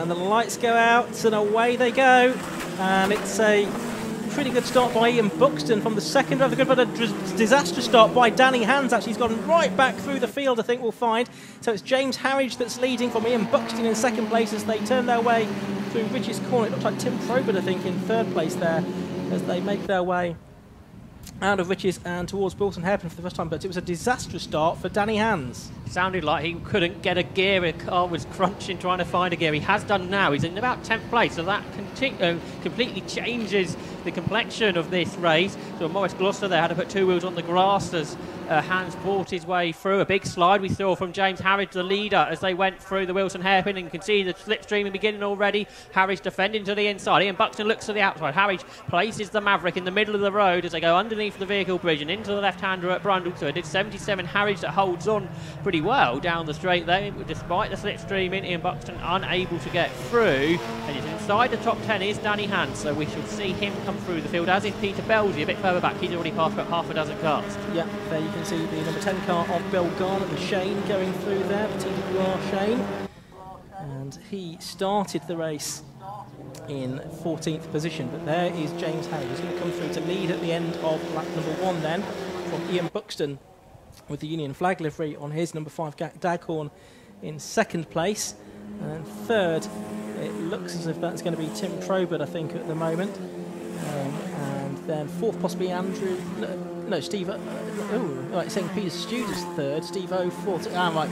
And the lights go out and away they go. And it's a pretty good start by Ian Buxton from the second row of the grid, but a disastrous start by Danny Hands. Actually, he's gone right back through the field, I think we'll find. So it's James Harridge that's leading from Ian Buxton in second place as they turn their way through Rich's Corner. It looks like Tim Probert, I think, in third place there as they make their way out of Rich's and towards Wilson Hairpin for the first time, but it was a disastrous start for Danny Hands. Sounded like he couldn't get a gear. The car was crunching trying to find a gear. He has done now. He's in about 10th place, so that completely changes the complexion of this race. So Maurice Gloucester there had to put two wheels on the grass as Hands brought his way through. A big slide we saw from James Harridge, the leader, as they went through the Wilson Hairpin, and you can see the slipstream beginning already. Harridge defending to the inside. Ian Buxton looks to the outside. Harridge places the Maverick in the middle of the road as they go underneath the vehicle bridge and into the left-hander at Brundle. So it did 77. Harridge that holds on pretty well down the straight there, despite the slipstream in. Ian Buxton unable to get through, and he's inside the top 10 is Danny Hands, so we shall see him come through the field, as is Peter Belzy a bit further back. He's already passed about half a dozen cars. Yeah, there you can see the number 10 car of Bill Garner and Shane going through there, the TWR Shane, and he started the race in 14th position, but there is James Harris. He's going to come through to lead at the end of lap number 1 then, from Ian Buxton with the Union flag livery on his number 5 Daghorn in second place, and third it looks as if that's going to be Tim Probert, I think, at the moment, and then fourth possibly Andrew, no, Steve, right, saying Peter Studer's third, Steve O fourth, right,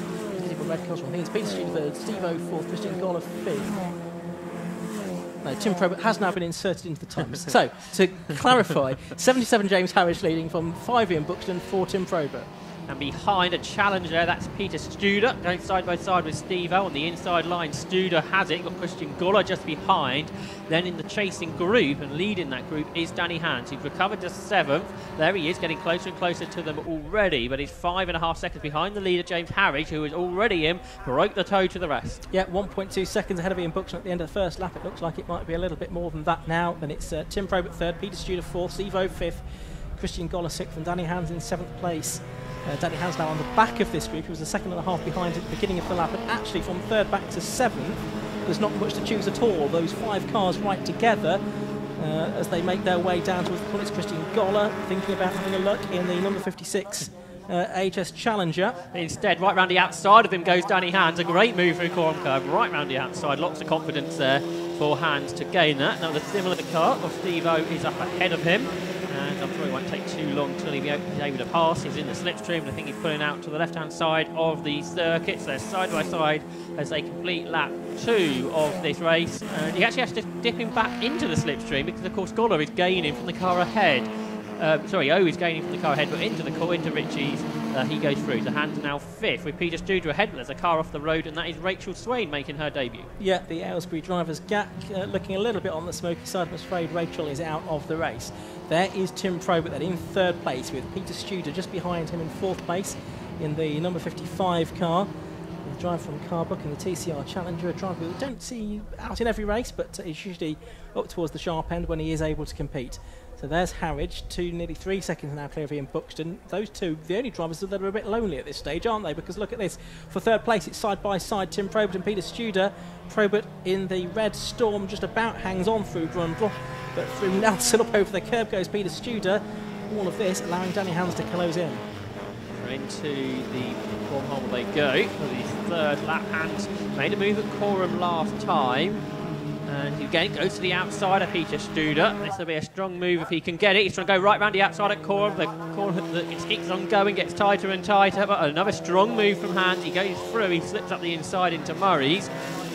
red cars, I think it's Peter Studer third, Steve O fourth, Christian Goller fifth. No, Tim Probert has now been inserted into the times. So, to clarify, 77 James Harris leading from 5 Ian Buxton, 4 Tim Probert. And behind a challenger, that's Peter Studer, going side by side with Steve-O on the inside line. Studer has it, got Christian Goller just behind. Then in the chasing group, and leading that group, is Danny Hands, who's recovered to 7th. There he is, getting closer and closer to them already, but he's 5.5 seconds behind the leader, James Harridge, who is already in, broke the toe to the rest. Yeah, 1.2 seconds ahead of Ian Buxton at the end of the first lap. It looks like it might be a little bit more than that now. And it's Tim Probert third, Peter Studer fourth, Steve-O fifth, Christian Goller sixth, and Danny Hands in 7th place. Danny Hands now on the back of this group. He was a second and a half behind at the beginning of the lap, and actually from third back to 7th, there's not much to choose at all. Those 5 cars right together as they make their way down towards the corner. It's Christian Goller thinking about having a look in the number 56 HS Challenger. Instead, right round the outside of him goes Danny Hands. A great move through Coram Curve, right round the outside. Lots of confidence there for Hands to gain that. Now the similar car of Steve-O is up ahead of him. And I'm sure it won't take too long until he's able to pass. He's in the slipstream, and I think he's pulling out to the left-hand side of the circuit. So they're side by side as they complete lap 2 of this race. And he actually has to dip him back into the slipstream because, of course, Goller is gaining from the car ahead. O is gaining from the car ahead, but into Richie's, he goes through. The Hands now 5th with Peter Studer ahead, but there's a car off the road, and that is Rachel Swain making her debut. Yeah, the Aylesbury drivers gap looking a little bit on the smoky side. I'm afraid Rachel is out of the race. There is Tim Probert then in 3rd place with Peter Studer just behind him in 4th place in the number 55 car. The driver from Carbuck in the TCR Challenger, a driver we don't see out in every race, but is usually up towards the sharp end when he is able to compete. So there's Harridge, nearly 3 seconds now clear of Ian Buxton. Those two, the only drivers that are a bit lonely at this stage, aren't they? Because look at this. For 3rd place, it's side by side, Tim Probert and Peter Studer. Probert in the red Storm just about hangs on through Brundle. but through Nelson up over the curb goes Peter Studer. All of this allowing Danny Hans to close in. Into the wormhole they go for the third lap. Hans made a move at Coram last time. And again, goes to the outside of Peter Studer. This will be a strong move if he can get it. He's trying to go right round the outside at Coram. The Coram it keeps on going, gets tighter and tighter. But another strong move from Hans. He goes through, he slips up the inside into Murray's.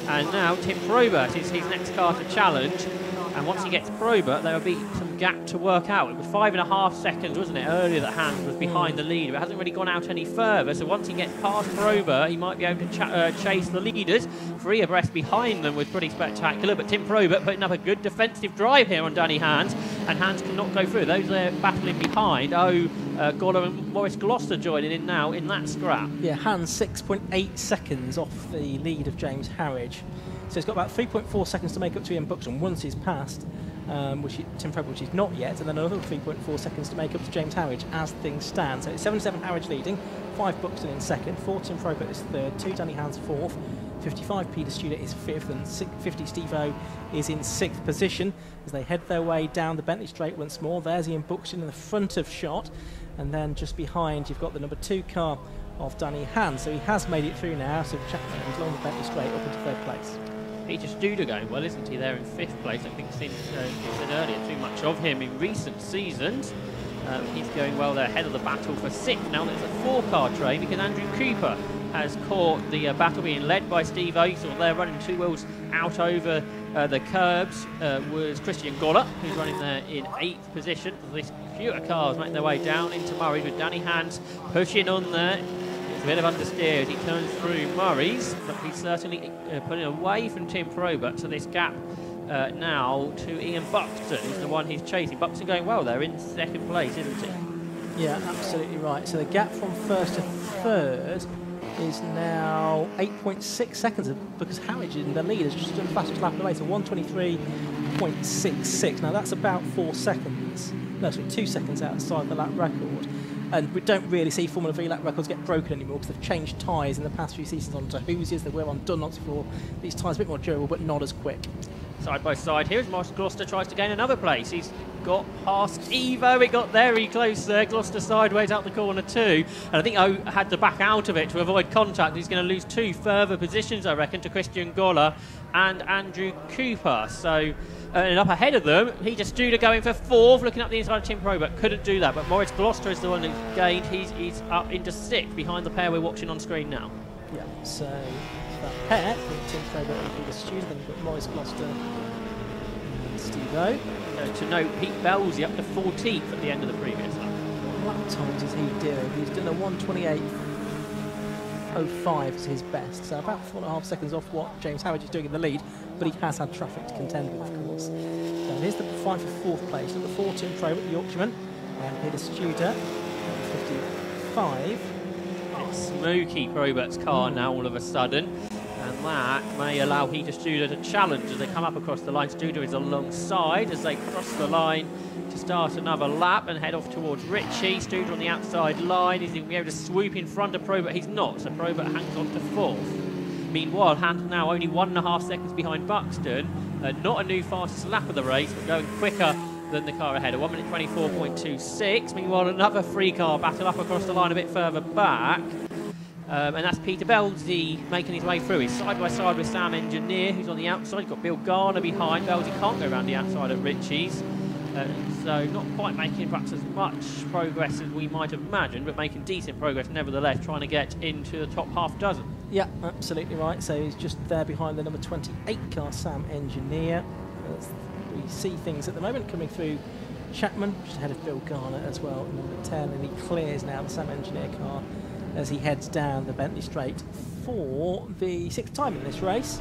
And now Tim Probert is his next car to challenge. And once he gets Probert, there will be some gap to work out. It was 5.5 seconds, wasn't it, earlier that Hans was behind the leader. It hasn't really gone out any further, so once he gets past Probert, he might be able to chase the leaders. 3 abreast behind them was pretty spectacular, but Tim Probert putting up a good defensive drive here on Danny Hans, and Hans cannot go through. Those there battling behind, Goller and Maurice Gloucester joining in now in that scrap. Yeah, Hans 6.8 seconds off the lead of James Harridge. So he's got about 3.4 seconds to make up to Ian Buxton once he's passed Tim Probert, which he's not yet, and then another 3.4 seconds to make up to James Harridge as things stand. So it's 7-7 Harridge leading, 5 Buxton in second, 4 Tim Probert is third, 2 Danny Hans fourth, 55 Peter Studer is fifth, and 50 Steve-O is in sixth position as they head their way down the Bentley Straight once more. There's Ian Buxton in the front of shot, and then just behind you've got the number 2 car of Danny Hans. So he has made it through now, so Chapman is along the Bentley Straight up into third place. Peter Studer going well, isn't he, there in 5th place? I think you said earlier too much of him in recent seasons. He's going well there, ahead of the battle for 6th. Now there's a 4-car train because Andrew Cooper has caught the battle being led by Steve O. So they're running 2 wheels out over the curbs. Was Christian Goller, who's running there in 8th position. This fewer cars make their way down into Murray's with Danny Hans pushing on there. It's a bit of understeer as he turns through Murray's, but he's certainly putting away from Tim Probert. So this gap now to Ian Buxton is the one he's chasing. Buxton going well there in 2nd place, isn't he? Yeah, absolutely right. So the gap from 1st to 3rd is now 8.6 seconds because Harridge in the lead has just done the fastest lap of the race, so 1:23.66. Now that's about 4 seconds. No, sorry, 2 seconds outside the lap record. And we don't really see Formula V lap records get broken anymore because they've changed tyres in the past few seasons onto Hoosiers. They were on Dunlops before. These tyres are a bit more durable but not as quick. Side by side here as Maurice Gloucester tries to gain another place. He's got past Evo. It got very close there. Gloucester sideways out the corner too. And I think O had to back out of it to avoid contact. He's going to lose 2 further positions, I reckon, to Christian Goller and Andrew Cooper. So and up ahead of them, Peter Studer going for 4th, looking up the inside of Tim Probert. Couldn't do that, but Maurice Gloucester is the one who gained. He's up into 6th behind the pair we're watching on screen now. Yeah, so that pair, Tim Probert and Peter Studer, then you've got Maurice Gloucester and Steve-O. To note, Pete Belzy up to 14th at the end of the previous lap. What lap times is he doing? He's done a 1:28.05 as his best, so about 4.5 seconds off what James Harridge is doing in the lead, but he has had traffic to contend with, of course. So here's the fight for 4th place. Number 4, Tim Probert, the Yorkshireman, and Peter Studer, 55. It's Smokey Probert's car now all of a sudden, and that may allow Peter Studer to challenge as they come up across the line. Studer is alongside as they cross the line to start another lap and head off towards Ritchie. Studer on the outside line. Is he going to be able to swoop in front of Probert? He's not, so Probert hangs on to 4th. Meanwhile, Hans now only 1.5 seconds behind Buxton. Not a new fastest lap of the race, but going quicker than the car ahead. A 1:24.26. Meanwhile, another 3-car battle up across the line a bit further back. And that's Peter Belzy making his way through. He's side by side with Sam Engineer, who's on the outside. You've got Bill Garner behind. Belzy can't go around the outside of Ritchie's. So not quite making perhaps as much progress as we might have imagined, but making decent progress nevertheless, trying to get into the top half dozen. Yeah, absolutely right. So he's just there behind the number 28 car, Sam Engineer. As we see things at the moment coming through. Chapman, just ahead of Bill Garner as well, number 10, and he clears now the Sam Engineer car as he heads down the Bentley Straight for the 6th time in this race,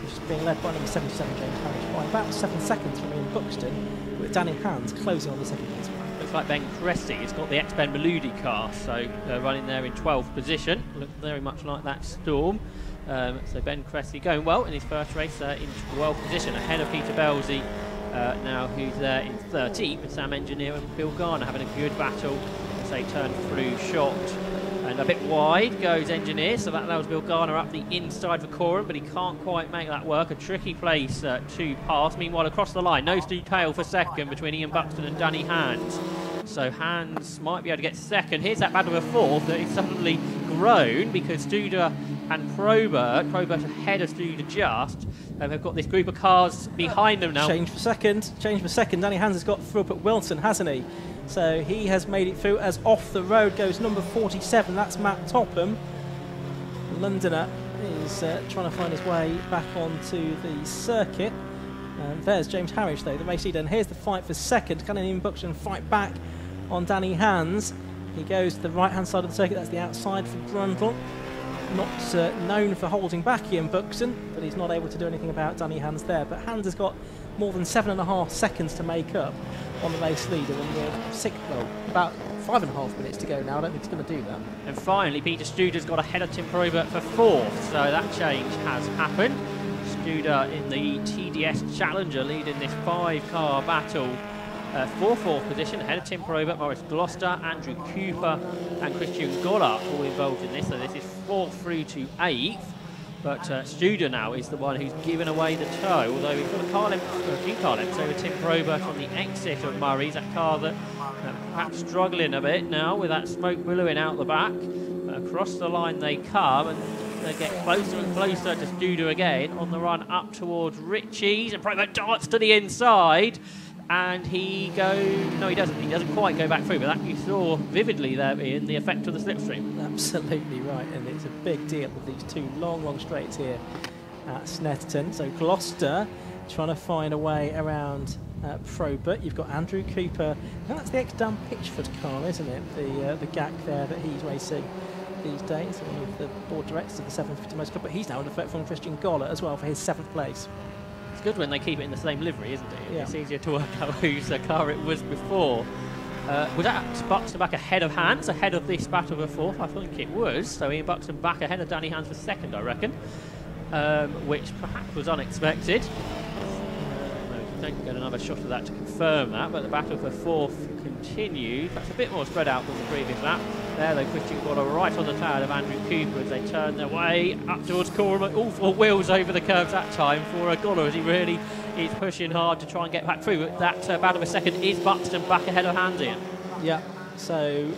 which is being led by number 77, James Harridge, by about 7 seconds from Ian Buxton, with Danny Hans closing on the 2nd place. Looks like Ben Cressy has got the ex-Ben Maludi car, so running there in 12th position. Looks very much like that Storm. So Ben Cressy going well in his first race in 12th position, ahead of Peter Belzy, now who's there in 13th, with Sam Engineer and Bill Garner having a good battle as they turn through shot And a bit wide goes Engineer, so that allows Bill Garner up the inside for Coram, but he can't quite make that work. A tricky place to pass. Meanwhile, across the line, nose to tail for second between Ian Buxton and Danny Hands. So Hands might be able to get second. Here's that battle for fourth that is suddenly grown because Studer and Probert ahead of Studer just, have got this group of cars behind them now. Change for second. Danny Hands has got through up at Wilton, hasn't he? So he has made it through as off the road goes number 47. That's Matt Topham. Londoner is trying to find his way back onto the circuit. And there's James Harris, though, the race leader. And here's the fight for second. Can Ian Buxton fight back on Danny Hands? He goes to the right-hand side of the circuit. That's the outside for Brundle. Not known for holding back Ian Buxton, but he's not able to do anything about Danny Hands there. But Hands has got more than 7.5 seconds to make up on the race leader, and about 5.5 minutes to go now. I don't think he's going to do that. And finally, Peter Studer's got ahead of Tim Probert for fourth, so that change has happened. Studer in the TDS Challenger leading this 5-car battle for fourth position, ahead of Tim Probert, Maurice Gloucester, Andrew Cooper and Christian Gollard all involved in this, so this is 4th through to 8th. But Studer now is the one who's given away the toe, although we've got a few car lengths over Tim Probert on the exit of Murray's, that car that perhaps struggling a bit now with that smoke billowing out the back. Across the line they come, and they get closer and closer to Studer again on the run up towards Ritchie's, and Probert darts to the inside. And he goes... No, he doesn't. He doesn't quite go back through, but that you saw vividly there, Ian, the effect of the slipstream. Absolutely right, and it's a big deal with these two long straights here at Snetterton. So Gloucester trying to find a way around Probert. You've got Andrew Cooper. I think that's the ex-Dan Pitchford car, isn't it? The GAC there that he's racing these days, one of the board directors of the 750 Most Club, but he's now under threat from Christian Gollard as well for his 7th place. It's good when they keep it in the same livery, isn't it? Yeah. It's easier to work out whose car it was before. Was that Buxton back ahead of Hands, ahead of this battle for fourth? I think it was. So Ian Buxton back ahead of Danny Hands for second, I reckon, which perhaps was unexpected. Don't get another shot of that to confirm that, but the battle for fourth continues. That's a bit more spread out than the previous lap. There, though, Christian got right on the tail of Andrew Cooper as they turn their way up towards Coram. All 4 wheels over the curves that time for Gollard as he really is pushing hard to try and get back through. But that battle for second is Buxton back ahead of Hands, Ian. Yeah, so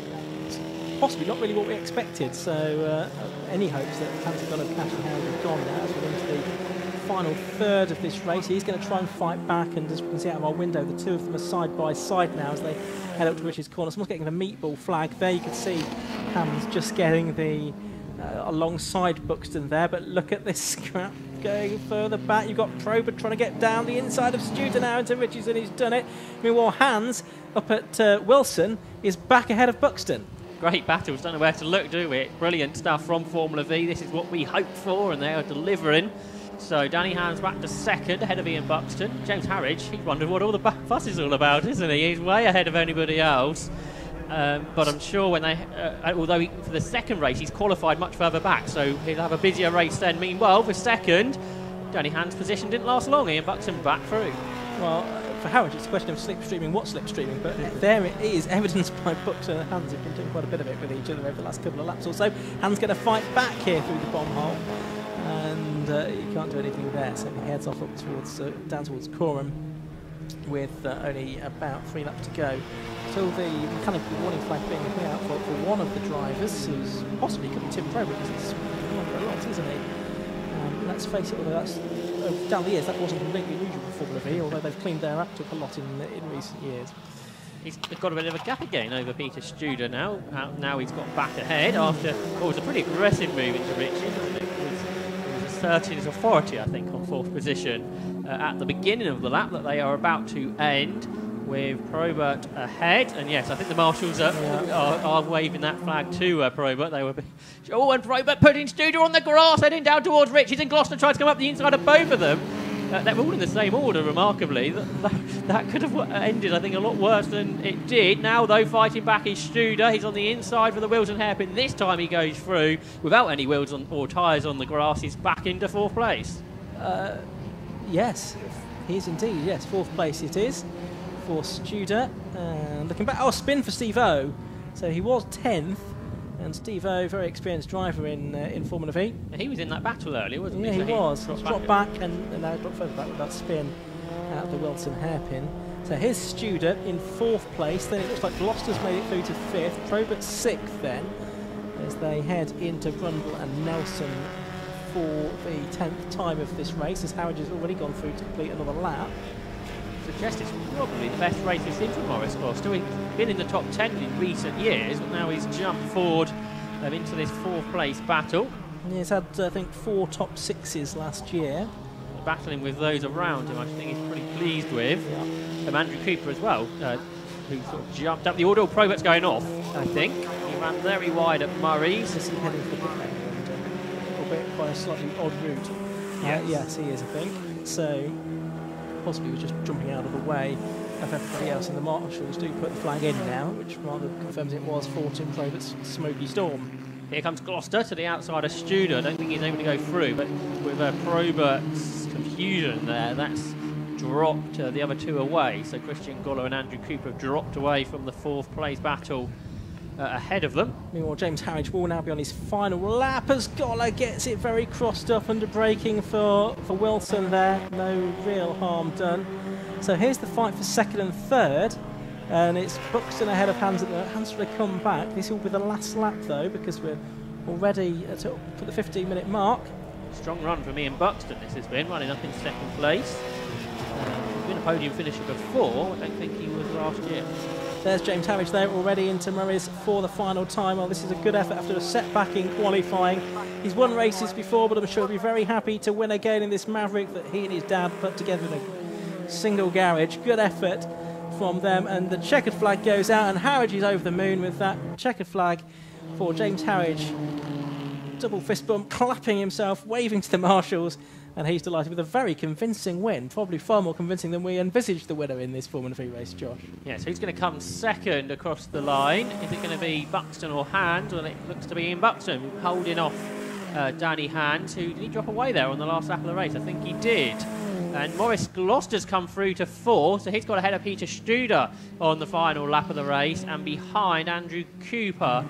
possibly not really what we expected. So any hopes that Hands are going to cash and Hands have gone now as we're into the final third of this race. He's going to try and fight back, and as we can see out of our window, the two of them are side by side now as they head up to Rich's corner. Someone's getting the meatball flag there. You can see Hands just getting the alongside Buxton there, but look at this scrap going further back. You've got Probert trying to get down the inside of Studer now into Rich's, and he's done it. Meanwhile, Hands up at Wilson is back ahead of Buxton. Great battles, don't know where to look, do we? Brilliant stuff from Formula V. This is what we hoped for, and they are delivering. So Danny Hands back to second, ahead of Ian Buxton. James Harridge, he's wondered what all the fuss is all about, isn't he? He's way ahead of anybody else. But I'm sure when they, although for the second race he's qualified much further back, so he'll have a busier race then. Meanwhile, for second, Danny Hands' position didn't last long. Ian Buxton back through. Well, for Harridge, it's a question of slipstreaming, what slipstreaming, but there it is, evidenced by Buxton and Hands have been doing quite a bit of it with each other over the last couple of laps or so. Hands going to fight back here through the bomb hole, and he can't do anything there, so he heads off up towards, down towards Coram with only about 3 laps to go. Till the mechanical warning flag being put out for one of the drivers, who's possibly could be Tim Probert, because it's not very long, isn't he? Let's face it, although that's down the years, that wasn't completely unusual for Formula V, although they've cleaned their act up a lot in recent years. He's got a bit of a gap again over Peter Studer now. Now he's got back ahead after what was a pretty aggressive move into Ritchie, wasn't it? It was asserting his authority, I think, on 4th position at the beginning of the lap that they are about to end, with Probert ahead. And yes, I think the marshals are waving that flag to Probert. They were and Probert putting Studer on the grass, heading down towards Ritchie's, and Gloucester tried to come up the inside of both of them. They were all in the same order, remarkably. That could have ended, I think, a lot worse than it did. Now, though, fighting back is Studer. He's on the inside for the wheels and hairpin. This time he goes through without any wheels or tyres on the grass. He's back into 4th place. Yes, he is indeed. Yes, 4th place it is for Studer. Looking back, spin for Steve O. So he was 10th, And Steve-O, very experienced driver in Formula V. He was in that battle earlier, wasn't he? Yeah, he was. He's dropped back and now dropped further back with that spin at the Wilson hairpin. So here's Studer in 4th place. Then it looks like Gloucester's made it through to 5th. Probert 6th then, as they head into Brundle and Nelson for the 10th time of this race, as Howard has already gone through to complete another lap. Suggest it's probably the best race we've seen from Maurice Gloucester. He's been in the top 10 in recent years, but now he's jumped forward into this 4th place battle. He's had, I think, 4 top 6s last year. Battling with those around him, I think he's pretty pleased with. Yeah. Andrew Cooper as well, who sort of jumped up. The order of Probert's going off, I think. He ran very wide at Murray's. Is he heading for the pit lane? Albeit by a slightly odd route. Yes, he is, I think. So possibly was just jumping out of the way of everybody else, and the marshals do put the flag in now, which rather confirms it was for Tim Probert's Smoky Storm. Here comes Gloucester to the outside of Studer. I don't think he's able to go through, but with Probert's confusion there, that's dropped the other 2 away. So Christian Goller and Andrew Cooper have dropped away from the 4th place battle ahead of them. Meanwhile, James Harridge will now be on his final lap as Goller gets it very crossed up under braking for Wilson there. No real harm done. So here's the fight for 2nd and 3rd. And it's Buxton ahead of Hansel. Hansel will come back. This will be the last lap, though, because we're already at the 15-minute mark. Strong run from Ian Buxton, this has been, running up in 2nd place. He's been a podium finisher before. I don't think he was last year. There's James Harridge there, already into Murray's for the final time. Well, this is a good effort after a setback in qualifying. He's won races before, but I'm sure he'll be very happy to win again in this Maverick that he and his dad put together in a single garage. Good effort from them, and the checkered flag goes out, and Harridge is over the moon with that checkered flag for James Harridge. Double fist bump, clapping himself, waving to the marshals, and he's delighted with a very convincing win, probably far more convincing than we envisaged the winner in this Formula 3 race, Josh. Yes, who's going to come 2nd across the line? Is it going to be Buxton or Hand? Well, it looks to be Ian Buxton holding off Danny Hand, who did he drop away there on the last lap of the race? I think he did. And Maurice Gloucester's come through to 4th, so he's got ahead of Peter Studer on the final lap of the race, and behind Andrew Cooper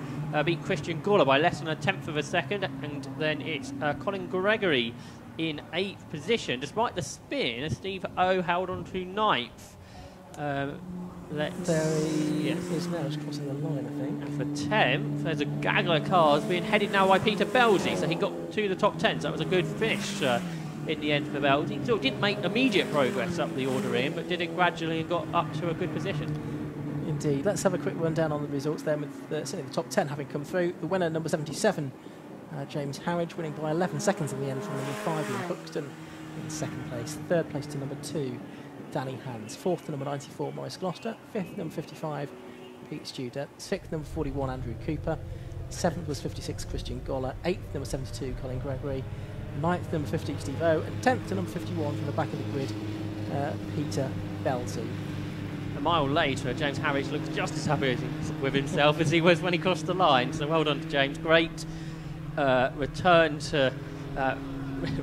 beat Christian Goller by less than 1/10 of a second, and then it's Colin Gregory in 8th position. Despite the spin, Steve-O held on to 9th. There he is now, just crossing the line, I think. And for 10th, there's a gaggle of cars being headed now by Peter Belzy, so he got to the top 10, so that was a good finish in the end for Belzy. He still didn't make immediate progress up the order in, but did it gradually and got up to a good position. Indeed. Let's have a quick rundown on the results then, with certainly the top 10 having come through. The winner, number 77, James Harridge, winning by 11 seconds in the end from number 5, Ian Buxton, in 2nd place. 3rd place to number 2, Danny Hands. 4th to number 94, Maurice Gloucester. 5th, number 55, Pete Studer. 6th, number 41, Andrew Cooper. 7th was 56, Christian Goller. 8th, number 72, Colin Gregory. 9th, number 50, Steve-O. And 10th to number 51 from the back of the grid, Peter Belzy. A mile later, James Harridge looks just as happy with himself as he was when he crossed the line. So well done to James. Great return to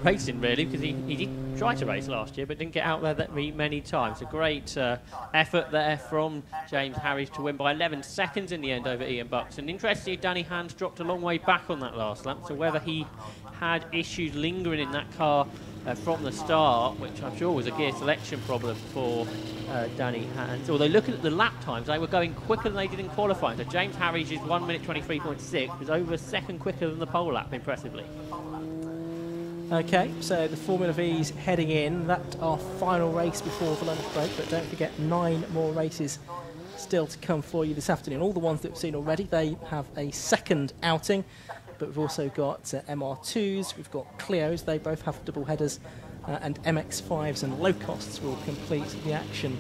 racing, really, because he did try to race last year but didn't get out there that many times. A great effort there from James Harridge to win by 11 seconds in the end over Ian Buxton. Interestingly, Danny Hand dropped a long way back on that last lap, so whether he had issues lingering in that car from the start, which I'm sure was a gear selection problem for Danny Hand. Although looking at the lap times, they were going quicker than they did in qualifying. So James Harridge's 1 minute 23.6 was over a second quicker than the pole lap, impressively. Okay, so the Formula V's heading in. That's our final race before the lunch break, but don't forget 9 more races still to come for you this afternoon. All the ones that we've seen already, they have a second outing, but we've also got MR2s, we've got Clios, they both have double headers, and MX5s and low costs will complete the action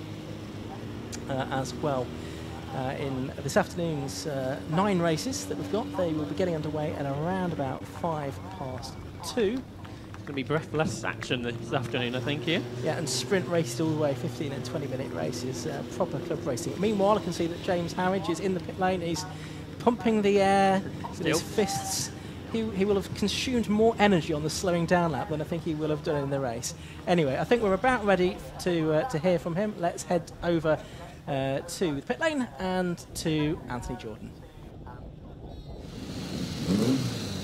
as well. In this afternoon's 9 races that we've got, they will be getting underway at around about 2:05. Going to be breathless action this afternoon, I think, here. Yeah, and sprint races all the way, 15 and 20-minute races, proper club racing. Meanwhile, I can see that James Harridge is in the pit lane. He's pumping the air with his fists. He will have consumed more energy on the slowing down lap than I think he will have done in the race. Anyway, I think we're about ready to hear from him. Let's head over to the pit lane and to Anthony Jordan.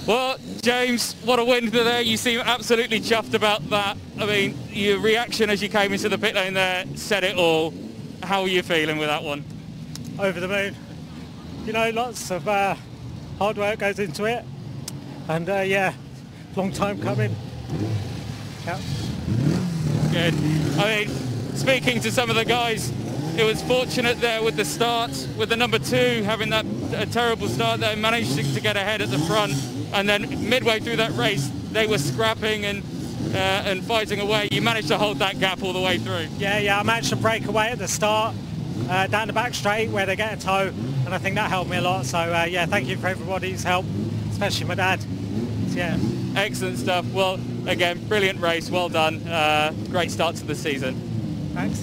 Well, James, what a win there. You seem absolutely chuffed about that. I mean, your reaction as you came into the pit lane there said it all. How are you feeling with that one? Over the moon. You know, lots of hard work goes into it. And yeah, long time coming. Yeah. Good. I mean, speaking to some of the guys, it was fortunate there with the start, with the number 2 having that terrible start there, managed to get ahead at the front. And then midway through that race, they were scrapping and fighting away. You managed to hold that gap all the way through. Yeah, I managed to break away at the start, down the back straight where they get a tow, and I think that helped me a lot. So yeah, thank you for everybody's help, especially my dad. So, yeah. Excellent stuff. Well, again, brilliant race. Well done. Great start to the season. Thanks.